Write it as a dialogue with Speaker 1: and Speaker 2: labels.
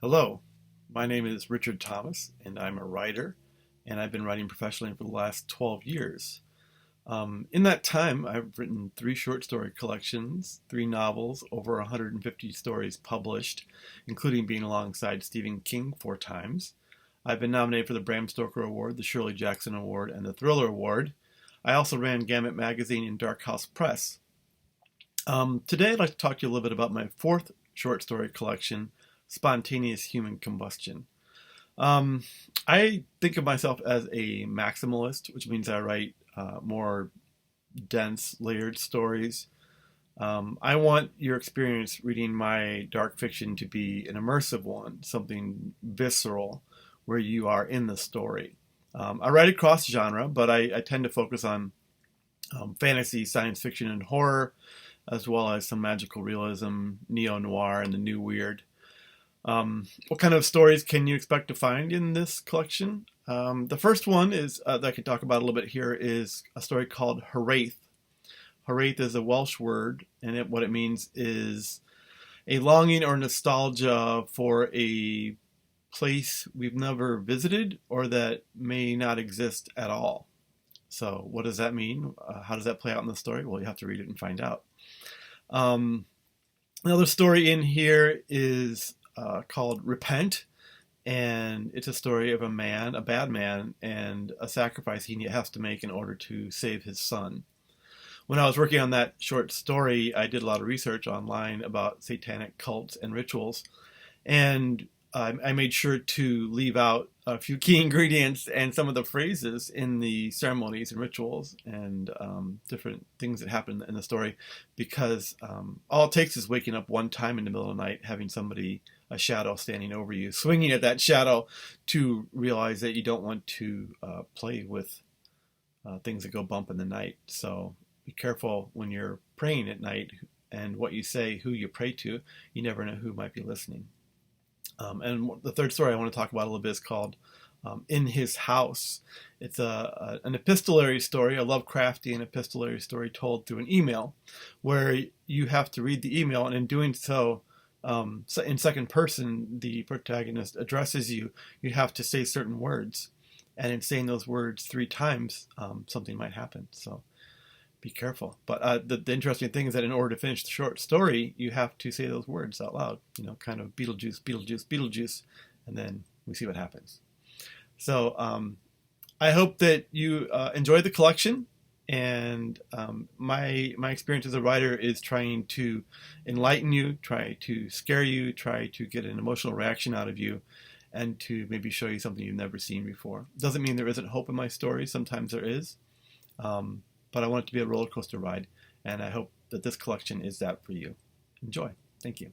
Speaker 1: Hello, my name is Richard Thomas, and I'm a writer, and I've been writing professionally for the last 12 years. In that time, I've written three short story collections, three novels, over 150 stories published, including being alongside Stephen King 4 times. I've been nominated for the Bram Stoker Award, the Shirley Jackson Award, and the Thriller Award. I also ran Gamut Magazine and Dark House Press. Today, I'd like to talk to you a little bit about my fourth short story collection, Spontaneous Human Combustion. I think of myself as a maximalist, which means I write more dense, layered stories. I want your experience reading my dark fiction to be an immersive one, something visceral, where you are in the story. I write across genre, but I tend to focus on fantasy, science fiction, and horror, as well as some magical realism, neo-noir, and the new weird. What kind of stories can you expect to find in this collection? The first one is that I can talk about a little bit here is a story called Hiraeth. Hiraeth is a Welsh word, and what it means is a longing or nostalgia for a place we've never visited or that may not exist at all. So what does that mean? How does that play out in the story? Well, you have to read it and find out. Another story in here is called Repent, and it's a story of a man, a bad man, and a sacrifice he has to make in order to save his son. When I was working on that short story, I did a lot of research online about satanic cults and rituals, and I made sure to leave out a few key ingredients and some of the phrases in the ceremonies and rituals and different things that happen in the story, because all it takes is waking up one time in the middle of the night, having a shadow standing over you, swinging at that shadow to realize that you don't want to play with things that go bump in the night. So be careful when you're praying at night and what you say, who you pray to. You never know who might be listening. And the third story I want to talk about a little bit is called In His House. It's an epistolary story, a Lovecraftian epistolary story told through an email, where you have to read the email, and in doing so, in second person, the protagonist addresses you. You have to say certain words, and in saying those words 3 times, something might happen. So be careful. But the interesting thing is that in order to finish the short story, you have to say those words out loud. Kind of Beetlejuice, Beetlejuice, Beetlejuice, and then we see what happens. So I hope that you enjoy the collection. And my experience as a writer is trying to enlighten you, try to scare you, try to get an emotional reaction out of you, and to maybe show you something you've never seen before. Doesn't mean there isn't hope in my story. Sometimes there is. But I want it to be a roller coaster ride, and I hope that this collection is that for you. Enjoy. Thank you.